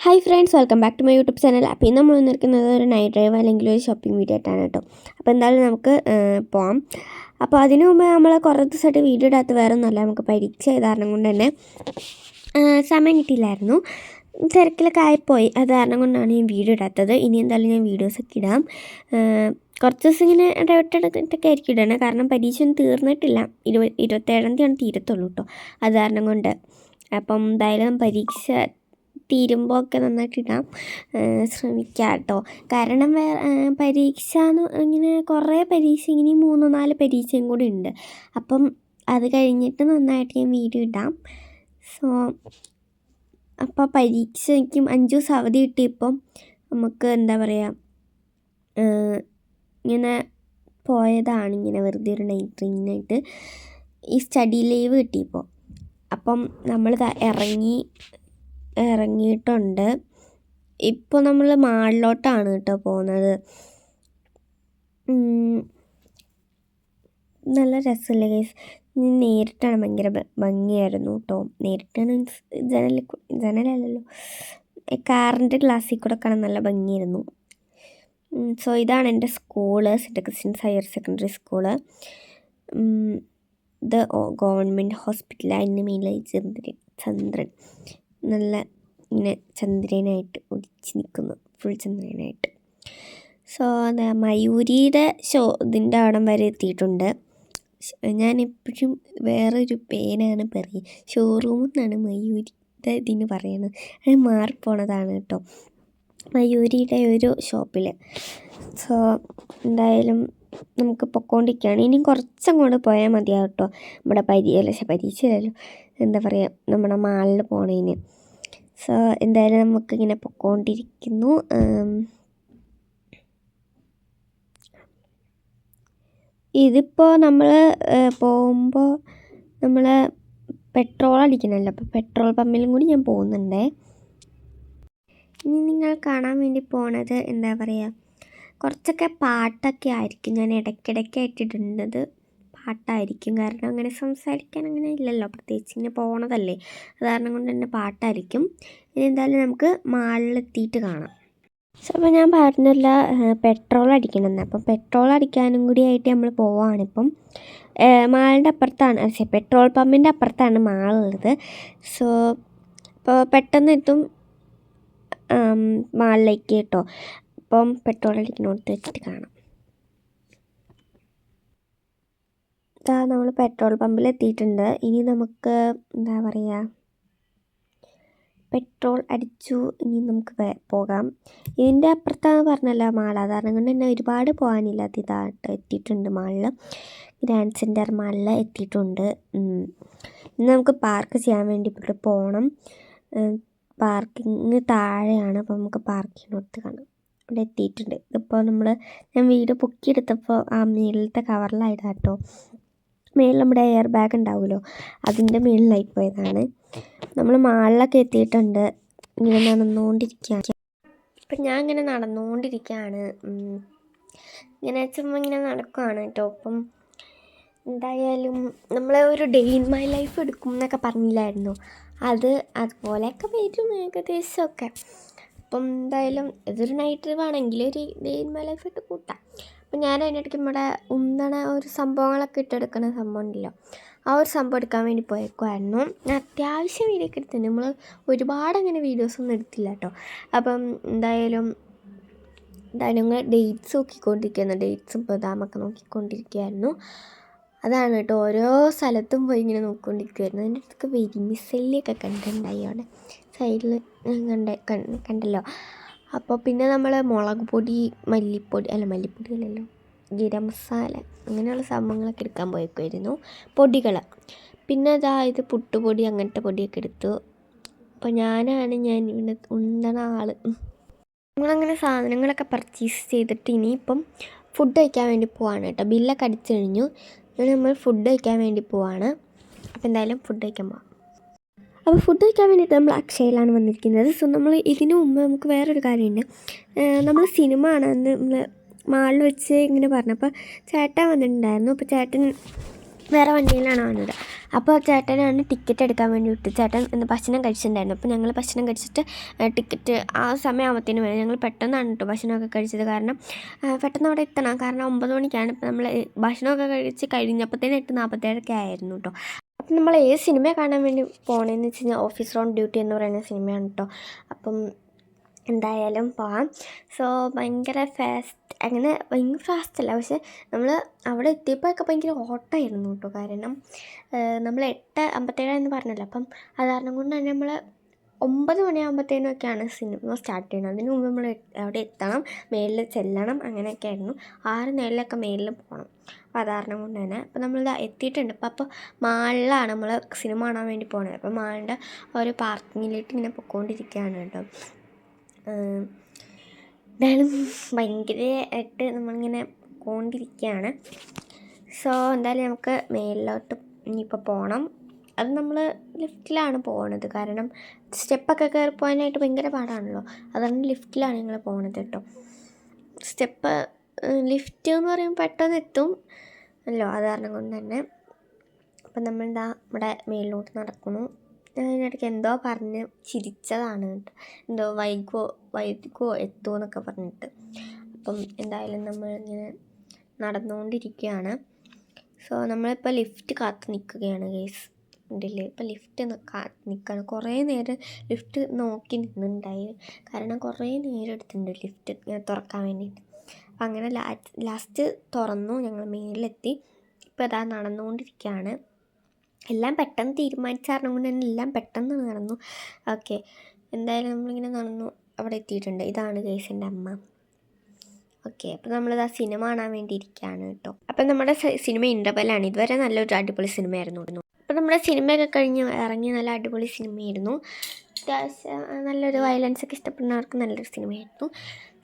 Hi friends, welcome back to my YouTube channel. അപ്പോൾ ഇന്ന് നമ്മൾ വന്നിരിക്കുന്നത് ഒരു നൈറ്റ് ഡ്രൈവ് അല്ലെങ്കിൽ ഒരു ഷോപ്പിംഗ് വീഡിയോ ആയിട്ടാണ് കേട്ടോ. അപ്പോൾ എന്തായാലും നമുക്ക് പോകാം. അപ്പോൾ അതിനു മുമ്പ് നമ്മൾ കുറേ ദിവസമായിട്ട് വീഡിയോ ഇടാത്ത വേറെ ഒന്നുമല്ല, നമുക്ക് പരീക്ഷ ചെയ്ത കാരണം കൊണ്ട് തന്നെ സമയം കിട്ടിയില്ലായിരുന്നു. തിരക്കിലൊക്കെ ആയിപ്പോയി. അത് കാരണം കൊണ്ടാണ് ഞാൻ വീഡിയോ ഇടാത്തത്. ഇനി എന്തായാലും ഞാൻ വീഡിയോസൊക്കെ ഇടാം. കുറച്ച് ദിവസം ഇങ്ങനെ ഇടവിട്ടെടുത്തിട്ടൊക്കെ ആയിരിക്കും ഇടണേ, കാരണം പരീക്ഷ ഒന്നും തീർന്നിട്ടില്ല. 27-ാം തീയതിയാണ് തീരത്തുള്ളൂ കേട്ടോ. അത് കാരണം കൊണ്ട് അപ്പം എന്തായാലും പരീക്ഷ തീരുമ്പോൾ ഒക്കെ നന്നായിട്ടിടാം ശ്രമിക്കാം കേട്ടോ. കാരണം പരീക്ഷ ഇങ്ങനെ കുറേ പരീക്ഷ ഇങ്ങനെ 3-4 പരീക്ഷയും കൂടി ഉണ്ട്. അപ്പം അത് കഴിഞ്ഞിട്ട് നന്നായിട്ട് ഞാൻ വീഡിയോ ഇടാം. സോ അപ്പോൾ പരീക്ഷ എനിക്കും 5 ദിവസം അവധി കിട്ടിയപ്പം നമുക്ക് എന്താ പറയുക, ഇങ്ങനെ പോയതാണ്, ഇങ്ങനെ വെറുതെ ഒരു നൈറ്റ് ട്രെയിനായിട്ട് ഈ സ്റ്റഡി ലീവ് കിട്ടിയപ്പോൾ. അപ്പം നമ്മൾ ഇറങ്ങിയിട്ടുണ്ട്. ഇപ്പോൾ നമ്മൾ മാളിലോട്ടാണ് കേട്ടോ പോകുന്നത്. നല്ല രസമില്ല ഗൈസ്. നേരിട്ടാണ് ഭയങ്കര ഭംഗിയായിരുന്നു കേട്ടോ. നേരിട്ടാണ് മീൻസ് ജനലല്ലല്ലോ, കാറിൻ്റെ ഗ്ലാസ്സിൽ കൂടെ കാണാൻ നല്ല ഭംഗിയായിരുന്നു. സോ ഇതാണ് എൻ്റെ school, saint Christians higher secondary school. ഇത് ഗവൺമെൻറ് ഹോസ്പിറ്റലാണ്. അതിൻ്റെ മേലെ ചന്ദ്രൻ നല്ല ഇങ്ങനെ ചന്ദ്രനായിട്ട് ഉദിച്ച് നിൽക്കുന്നു, ഫുൾ ചന്ദ്രനായിട്ട്. സോ അതെ, മയൂരിയുടെ ഇതിൻ്റെ അവിടം വരെ എത്തിയിട്ടുണ്ട്. ഞാൻ എപ്പോഴും വേറൊരു പേരാണ് പറയുക, ഷോറൂം എന്നാണ് മയൂരിയുടെ ഇതിന് പറയുന്നത്. അത് മാറിപ്പോണതാണ് കേട്ടോ, മയൂരിയുടെ ഒരു ഷോപ്പിൽ. സോ എന്തായാലും നമുക്ക് പൊക്കോണ്ടിരിക്കുകയാണ്. ഇനിയും കുറച്ചങ്ങോട്ട് പോയാൽ മതിയാവും കേട്ടോ, നമ്മുടെ പരീക്ഷയിലല്ലോ, എന്താ പറയുക, നമ്മുടെ മാളിൽ പോണതിന്. സോ എന്തായാലും നമുക്കിങ്ങനെ പൊക്കോണ്ടിരിക്കുന്നു. ഇതിപ്പോൾ നമ്മൾ പോകുമ്പോൾ നമ്മൾ പെട്രോൾ അടിക്കണമല്ലോ, അപ്പോൾ പെട്രോൾ പമ്പിലും കൂടി ഞാൻ പോകുന്നുണ്ട്. ഇനി നിങ്ങൾ കാണാൻ വേണ്ടി പോണത് എന്താ പറയുക, കുറച്ചൊക്കെ പാട്ടൊക്കെ ആയിരിക്കും. ഞാൻ ഇടയ്ക്കിടയ്ക്കായിട്ട് ഇടുന്നത് പാട്ടായിരിക്കും, കാരണം അങ്ങനെ സംസാരിക്കാൻ അങ്ങനെ ഇല്ലല്ലോ, പ്രത്യേകിച്ച് ഇങ്ങനെ പോണതല്ലേ. അത് കാരണം കൊണ്ട് തന്നെ പാട്ടായിരിക്കും. ഇനി എന്തായാലും നമുക്ക് മാളിലെത്തിയിട്ട് കാണാം. സോ അപ്പോൾ ഞാൻ പറഞ്ഞില്ല പെട്രോൾ അടിക്കണമെന്ന്. അപ്പം പെട്രോൾ അടിക്കാനും കൂടി ആയിട്ട് നമ്മൾ പോവുകയാണിപ്പം. മാളിൻ്റെ അപ്പുറത്താണ്, പെട്രോൾ പമ്പിൻ്റെ അപ്പുറത്താണ് മാളുള്ളത്. സോ അപ്പോൾ പെട്ടെന്ന് എത്തും മാളിലേക്ക് കേട്ടോ. അപ്പം പെട്രോൾ അടിക്കണോടത്ത് വെച്ചിട്ട് കാണാം. നമ്മൾ പെട്രോൾ പമ്പിൽ എത്തിയിട്ടുണ്ട്. ഇനി നമുക്ക് എന്താ പറയുക, പെട്രോൾ അടിച്ചു. ഇനി നമുക്ക് പോകാം. ഇതിൻ്റെ അപ്പുറത്താണ് പറഞ്ഞല്ലോ മാൾ, കാരണം കൊണ്ട് തന്നെ ഒരുപാട് പോകാനില്ല. ഇതായിട്ട് എത്തിയിട്ടുണ്ട് മാളിൽ, ഗ്രാൻഡ് സെൻറ്റർ മാളിൽ എത്തിയിട്ടുണ്ട്. ഇനി നമുക്ക് പാർക്ക് ചെയ്യാൻ വേണ്ടി ഇവിടെ പോകണം. പാർക്കിങ് താഴെയാണ്, അപ്പോൾ നമുക്ക് പാർക്കിങ്ങിനടുത്ത് കാണാം. ഇവിടെ എത്തിയിട്ടുണ്ട്. ഇതിപ്പോൾ ഞാൻ വീട് പൊക്കിയെടുത്തപ്പോൾ ആ മേളിലത്തെ കവറിലായതാണ് കേട്ടോ. മേളിൽ നമ്മുടെ എയർ ബാഗ് ഉണ്ടാവുമല്ലോ, അതിൻ്റെ മേളിലായി പോയതാണ്. നമ്മൾ മാളിലൊക്കെ എത്തിയിട്ടുണ്ട്. ഇങ്ങനെ നടന്നുകൊണ്ടിരിക്കുകയാണ്. അപ്പം ഞാൻ ഇങ്ങനെ നടന്നുകൊണ്ടിരിക്കുകയാണ്, ഇങ്ങനെ ചുമ്മാ ഇങ്ങനെ നടക്കുകയാണ് കേട്ടോ. അപ്പം എന്തായാലും നമ്മൾ ഒരു ഡേ ഇൻ മൈ ലൈഫ് എടുക്കും എന്നൊക്കെ പറഞ്ഞില്ലായിരുന്നു, അതുപോലെയൊക്കെ വരും ഏകദേശമൊക്കെ. അപ്പം എന്തായാലും ഇതൊരു നൈറ്റ് ഡ്രൈവ് ആണെങ്കിൽ ഒരു ഡേ ഇൻ മൈ ലൈഫ് ഇട്ട് കൂട്ടാം. അപ്പം ഞാൻ അതിനിടയ്ക്ക് നമ്മുടെ ഉന്തണ ഒരു സംഭവങ്ങളൊക്കെ ഇട്ടെടുക്കുന്ന സംഭവം ഉണ്ടല്ലോ, ആ ഒരു സംഭവം എടുക്കാൻ വേണ്ടി പോയേക്കുമായിരുന്നു. അത്യാവശ്യം വീഡിയോ ഒക്കെ എടുത്തിട്ടുണ്ട്. നമ്മൾ ഒരുപാട് അങ്ങനെ വീഡിയോസൊന്നും എടുത്തില്ല കേട്ടോ. അപ്പം എന്തായാലും ഞങ്ങൾ ഡേറ്റ്സ് നോക്കിക്കൊണ്ടിരിക്കുന്നു, ഡേറ്റ്സും ബദാമൊക്കെ നോക്കിക്കൊണ്ടിരിക്കുകയായിരുന്നു. അതാണ് കേട്ടോ, ഓരോ സ്ഥലത്തും പോയി ഇങ്ങനെ നോക്കിക്കൊണ്ടിരിക്കുമായിരുന്നു. അതിൻ്റെ അടുത്തൊക്കെ വെരിമിസെല്ലിയൊക്കെ കണ്ടിട്ടുണ്ടായി അവിടെ സൈഡിൽ കണ്ടല്ലോ. അപ്പോൾ പിന്നെ നമ്മൾ മുളക് പൊടി, മല്ലിപ്പൊടി അല്ലല്ലോ, ഗരം മസാല, അങ്ങനെയുള്ള സംഭവങ്ങളൊക്കെ എടുക്കാൻ പോയേക്കുമായിരുന്നു, പൊടികൾ. പിന്നെ ഇത് പുട്ടുപൊടി, അങ്ങനത്തെ പൊടിയൊക്കെ എടുത്തു. അപ്പോൾ ഞാൻ ഇവിടെ ഉണ്ടണ ആൾ. നമ്മളങ്ങനെ സാധനങ്ങളൊക്കെ പർച്ചേസ് ചെയ്തിട്ട് ഇനിയിപ്പം ഫുഡ് കഴിക്കാൻ വേണ്ടി പോവാണ് കേട്ടോ. ബില്ലൊക്കെ അടിച്ചു കഴിഞ്ഞു. ഇനി നമ്മൾ ഫുഡ് കഴിക്കാൻ വേണ്ടി പോവാണ്. അപ്പോൾ എന്തായാലും ഫുഡ് കഴിക്കാൻ പോവാം. അപ്പോൾ ഫുഡ് കഴിക്കാൻ വേണ്ടിയിട്ട് നമ്മൾ അക്ഷയയിലാണ് വന്നിരിക്കുന്നത്. സോ നമ്മൾ ഇതിനു മുമ്പ് നമുക്ക് വേറൊരു കാര്യമുണ്ട്. നമ്മൾ സിനിമ കാണാൻ നമ്മൾ മാളിൽ വെച്ച് ഇങ്ങനെ പറഞ്ഞു. അപ്പോൾ ചേട്ടൻ വന്നിട്ടുണ്ടായിരുന്നു. അപ്പോൾ ചേട്ടൻ വേറെ വണ്ടിയിലാണ് വന്നത്. അപ്പോൾ ചേട്ടനാണ് ടിക്കറ്റ് എടുക്കാൻ വേണ്ടി വിട്ടു. ചേട്ടൻ ഭക്ഷണം കഴിച്ചിട്ടുണ്ടായിരുന്നു. അപ്പോൾ ഞങ്ങൾ ഭക്ഷണം കഴിച്ചിട്ട് ടിക്കറ്റ് ആ സമയമാകുമ്പോഴത്തേനും വരും. ഞങ്ങൾ പെട്ടെന്നാണ് കേട്ടോ ഭക്ഷണമൊക്കെ കഴിച്ചത്. കാരണം പെട്ടെന്ന് അവിടെ എത്തണം. കാരണം 9 മണിക്കാണ്. ഇപ്പോൾ നമ്മൾ ഭക്ഷണമൊക്കെ കഴിച്ച് കഴിഞ്ഞപ്പോഴത്തേനും 8:47 ആയിരുന്നു കേട്ടോ. അപ്പം നമ്മൾ ഏത് സിനിമ കാണാൻ വേണ്ടി പോകണമെന്ന് വെച്ച് കഴിഞ്ഞാൽ ഓഫീസർ ഓൺ ഡ്യൂട്ടി എന്ന് പറയുന്ന സിനിമയാണ് കേട്ടോ. അപ്പം എന്തായാലും പോകാം. സോ ഭയങ്കര അങ്ങനെ ഭയങ്കര ഫാസ്റ്റല്ല, പക്ഷെ നമ്മൾ അവിടെ എത്തിയപ്പോഴൊക്കെ ഭയങ്കര ഓട്ടമായിരുന്നു കേട്ടോ. കാരണം നമ്മൾ 8:57 എന്ന് പറഞ്ഞല്ലോ. അപ്പം അത് കാരണം കൊണ്ട് തന്നെ നമ്മൾ 9 മണിയാകുമ്പോഴത്തേനൊക്കെയാണ് സിനിമ സ്റ്റാർട്ട് ചെയ്യുന്നത്. അതിന് മുമ്പ് നമ്മൾ അവിടെ എത്തണം, മേലിൽ ചെല്ലണം, അങ്ങനെയൊക്കെ ആയിരുന്നു. 6 നിലയിലൊക്കെ മേലിൽ പോകണം. അപ്പോൾ അത് കാരണം കൊണ്ട് തന്നെ അപ്പോൾ നമ്മളിത് എത്തിയിട്ടുണ്ട്. അപ്പോൾ മാളിലാണ് നമ്മൾ സിനിമ കാണാൻ വേണ്ടി പോകുന്നത്. അപ്പോൾ മാളിൻ്റെ ഒരു പാർക്കിങ്ങിലേക്ക് ഇങ്ങനെ പൊയ്ക്കൊണ്ടിരിക്കുകയാണ് കേട്ടോ. എന്തായാലും ഭയങ്കരമായിട്ട് നമ്മളിങ്ങനെ പോയിക്കൊണ്ടിരിക്കുകയാണ്. സോ എന്തായാലും നമുക്ക് മേലിലോട്ട് ഇനിയിപ്പോൾ പോകണം. അത് നമ്മൾ ലിഫ്റ്റിലാണ് പോകുന്നത്. കാരണം സ്റ്റെപ്പൊക്കെ കയറി പോകാനായിട്ട് ഭയങ്കര പാടാണല്ലോ. അതുകൊണ്ട് ലിഫ്റ്റിലാണ് ഞങ്ങൾ പോകുന്നത് കേട്ടോ. ലിഫ്റ്റ് എന്ന് പറയുമ്പോൾ പെട്ടെന്ന് എത്തും അല്ലോ, അത് കാരണം കൊണ്ട് തന്നെ. അപ്പം നമ്മളിതാ ഇവിടെ മേലിലോട്ട് നടക്കുന്നു. അതിനിടയ്ക്ക് എന്തോ പറഞ്ഞ് ചിരിച്ചതാണ് കേട്ടോ. എന്തോ വൈകുമോ എത്തുമോ എന്നൊക്കെ പറഞ്ഞിട്ട്. അപ്പം എന്തായാലും നമ്മളിങ്ങനെ നടന്നുകൊണ്ടിരിക്കുകയാണ്. സോ നമ്മളിപ്പോൾ ലിഫ്റ്റ് കാത്ത് നിൽക്കുകയാണ് ഗൈസ്. ഉണ്ടല്ലേ, ഇപ്പോൾ ലിഫ്റ്റ് കാത്ത് നിൽക്കുകയാണ്. കുറേ നേരം ലിഫ്റ്റ് നോക്കി നിന്നുണ്ടായി. കാരണം കുറേ നേരം എടുത്തിട്ടുണ്ട് ലിഫ്റ്റ് ഇങ്ങനെ തുറക്കാൻ വേണ്ടിയിട്ട്. അപ്പം അങ്ങനെ ലാസ്റ്റ് തുറന്നു. ഞങ്ങൾ മേലിലെത്തി. ഇപ്പോൾ അതാ നടന്നുകൊണ്ടിരിക്കുകയാണ്. എല്ലാം പെട്ടെന്ന് തീരുമാനിച്ച കാരണം കൊണ്ട് തന്നെ എല്ലാം പെട്ടെന്ന് നടന്നു. ഓക്കെ, എന്തായാലും നമ്മളിങ്ങനെ നടന്നു അവിടെ എത്തിയിട്ടുണ്ട്. ഇതാണ് ഗൈസിൻ്റെ അമ്മ. ഓക്കെ, അപ്പോൾ നമ്മളിത് ആ സിനിമ കാണാൻ വേണ്ടി ഇരിക്കുകയാണ് കേട്ടോ. അപ്പം നമ്മുടെ സിനിമ ഇൻ്റർവെല്ലാണ്. ഇതുവരെ നല്ലൊരു അടിപൊളി സിനിമയായിരുന്നു. അപ്പോൾ നമ്മുടെ സിനിമയൊക്കെ കഴിഞ്ഞ് ഇറങ്ങി നല്ല അടിപൊളി സിനിമയായിരുന്നു. അത്യാവശ്യം നല്ലൊരു വയലൻസൊക്കെ ഇഷ്ടപ്പെടുന്നവർക്ക് നല്ലൊരു സിനിമയായിരുന്നു.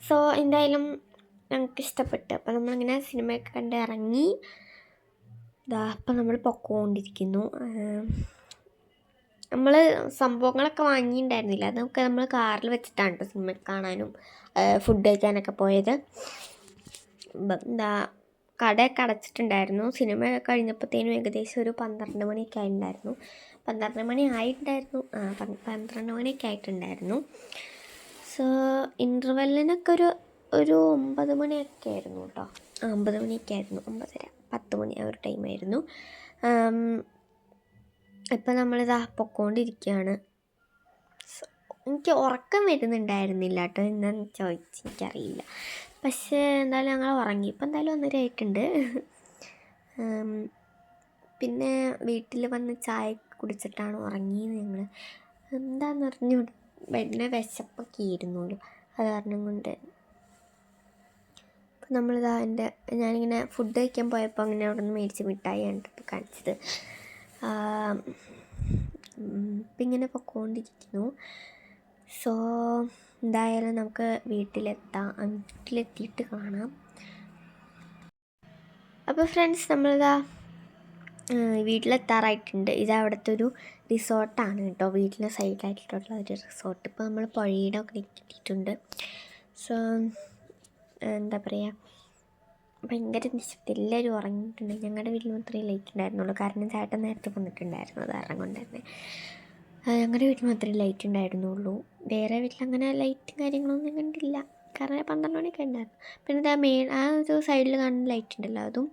സോ എന്തായാലും ഞങ്ങൾക്ക് ഇഷ്ടപ്പെട്ടു. അപ്പോൾ നമ്മളിങ്ങനെ സിനിമയൊക്കെ കണ്ട് ഇറങ്ങി. അപ്പം നമ്മൾ പൊക്കോണ്ടിരിക്കുന്നു. നമ്മൾ സംഭവങ്ങളൊക്കെ വാങ്ങിയിട്ടുണ്ടായിരുന്നില്ല. അതൊക്കെ നമ്മൾ കാറിൽ വെച്ചിട്ടാണ് കേട്ടോ സിനിമ കാണാനും ഫുഡ് കഴിക്കാനൊക്കെ പോയത്. കടയൊക്കെ അടച്ചിട്ടുണ്ടായിരുന്നു. സിനിമ കഴിഞ്ഞപ്പോഴത്തേനും ഏകദേശം ഒരു 12 മണിയൊക്കെ ആയിട്ടുണ്ടായിരുന്നു. 12 മണി ആയിട്ടുണ്ടായിരുന്നു. 12 മണിയൊക്കെ ആയിട്ടുണ്ടായിരുന്നു. സോ ഇൻ്റർവെല്ലിനൊക്കെ ഒരു 9 മണിയൊക്കെ ആയിരുന്നു കേട്ടോ. 9 മണിയൊക്കെ ആയിരുന്നു. 9:30 10 മണി ആ ഒരു ടൈമായിരുന്നു. ഇപ്പം നമ്മളിതാ പൊക്കോണ്ടിരിക്കുകയാണ്. എനിക്ക് ഉറക്കം വരുന്നുണ്ടായിരുന്നില്ല കേട്ടോ. എന്താണെന്ന് ചോദിച്ച് എനിക്കറിയില്ല. പക്ഷേ എന്തായാലും ഞങ്ങൾ ഉറങ്ങി. ഇപ്പം എന്തായാലും 1:30 ആയിട്ടുണ്ട്. പിന്നെ വീട്ടിൽ വന്ന് ചായ കുടിച്ചിട്ടാണ് ഉറങ്ങിയത് ഞങ്ങൾ. എന്താണെന്ന് അറിഞ്ഞൂടെ, പിന്നെ വിശപ്പൊക്കെ ഇരുന്നുള്ളൂ. അത് കാരണം കൊണ്ട് അപ്പം നമ്മളിതാ ഞാനിങ്ങനെ ഫുഡ് കഴിക്കാൻ പോയപ്പോൾ അങ്ങനെ അവിടെ നിന്ന് മേടിച്ച് മിഠായിയാണ് ഇപ്പോൾ കാണിച്ചത്. ഇപ്പം ഇങ്ങനെ പൊക്കോണ്ടിരിക്കുന്നു. സോ എന്തായാലും നമുക്ക് വീട്ടിലെത്തിയിട്ട് കാണാം. അപ്പോൾ ഫ്രണ്ട്സ് നമ്മളിതാ വീട്ടിലെത്താറായിട്ടുണ്ട്. ഇത് അവിടുത്തെ ഒരു റിസോർട്ടാണ് കേട്ടോ. വീട്ടിൻ്റെ സൈഡിലായിട്ടുള്ള ഒരു റിസോർട്ട്. ഇപ്പോൾ നമ്മൾ പുഴയുടെ ഒക്കെ എത്തിയിട്ടുണ്ട്. സോ എന്താ പറയുക, ഭയങ്കര നിശബ്ദം. എല്ലാവരും ഉറങ്ങിയിട്ടുണ്ട്. ഞങ്ങളുടെ വീട്ടിൽ മാത്രമേ ലൈറ്റ് ഉണ്ടായിരുന്നുള്ളൂ. കാരണം ചേട്ടൻ നേരത്തെ വന്നിട്ടുണ്ടായിരുന്നു. അത് കാരണം കൊണ്ട് തന്നെ ഞങ്ങളുടെ വീട്ടിൽ മാത്രമേ ലൈറ്റ് ഉണ്ടായിരുന്നുള്ളൂ. വേറെ വീട്ടിൽ അങ്ങനെ ലൈറ്റും കാര്യങ്ങളൊന്നും കണ്ടില്ല. കാരണം 12 മണിയൊക്കെ ഉണ്ടായിരുന്നു. പിന്നെ ആ ഒരു സൈഡിൽ കാണുന്ന ലൈറ്റ് ഉണ്ടല്ലോ അതും.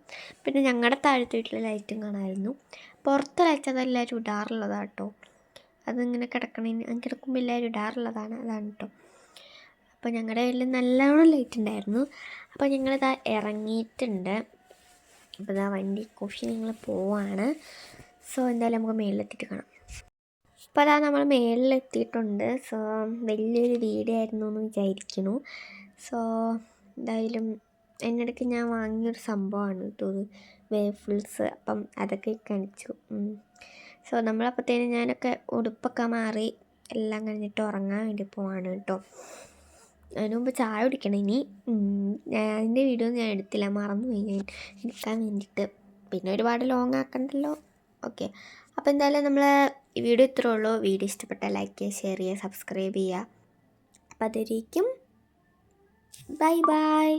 പിന്നെ ഞങ്ങളുടെ താഴത്തെ വീട്ടിലെ ലൈറ്റും കാണാമായിരുന്നു. പുറത്ത് ലൈറ്റ് അതെല്ലാവരും ഇടാറുള്ളതാണ് കേട്ടോ. അതിങ്ങനെ കിടക്കുമ്പോൾ എല്ലാവരും ഇടാറുള്ളതാണ്. അതാണ് കേട്ടോ. അപ്പോൾ ഞങ്ങളുടെ വീട്ടിൽ നല്ലോണം ലൈറ്റ് ഉണ്ടായിരുന്നു. അപ്പോൾ ഞങ്ങളിതാ ഇറങ്ങിയിട്ടുണ്ട്. അപ്പോൾ ഇതാ വണ്ടി കോഫി ഞങ്ങൾ പോവാണ്. സോ എന്തായാലും നമുക്ക് മേളിലെത്തിയിട്ട് കാണാം. അപ്പോൾ അതാ നമ്മൾ മേളിലെത്തിയിട്ടുണ്ട്. സോ വലിയൊരു വീഡിയോ ആയിരുന്നു എന്ന് വിചാരിക്കുന്നു. സോ എന്തായാലും അതിനിടയ്ക്ക് ഞാൻ വാങ്ങിയൊരു സംഭവമാണ് കേട്ടോ, വേഫിൾസ്. അപ്പം അതൊക്കെ കാണിച്ചു. സോ നമ്മളപ്പോഴത്തേനും ഞാനൊക്കെ ഉടുപ്പൊക്കെ മാറി എല്ലാം കഴിഞ്ഞിട്ട് ഉറങ്ങാൻ വേണ്ടി പോവാണ് കേട്ടോ. അതിന് മുമ്പ് ചായ കുടിക്കണം ഇനി. അതിൻ്റെ വീഡിയോ ഞാൻ എടുത്തില്ല, മറന്നുപോയി ഞാൻ എടുക്കാൻ വേണ്ടിയിട്ട്. പിന്നെ ഒരുപാട് ലോങ് ആക്കണ്ടല്ലോ. ഓക്കെ, അപ്പോൾ എന്തായാലും നമ്മൾ ഈ വീഡിയോ ഇത്രേ ഉള്ളൂ. വീഡിയോ ഇഷ്ടപ്പെട്ടാൽ ലൈക്ക് ചെയ്യുക, ഷെയർ ചെയ്യുക, സബ്സ്ക്രൈബ് ചെയ്യുക. അപ്പോൾ അതിരിക്കും ബൈ ബൈ.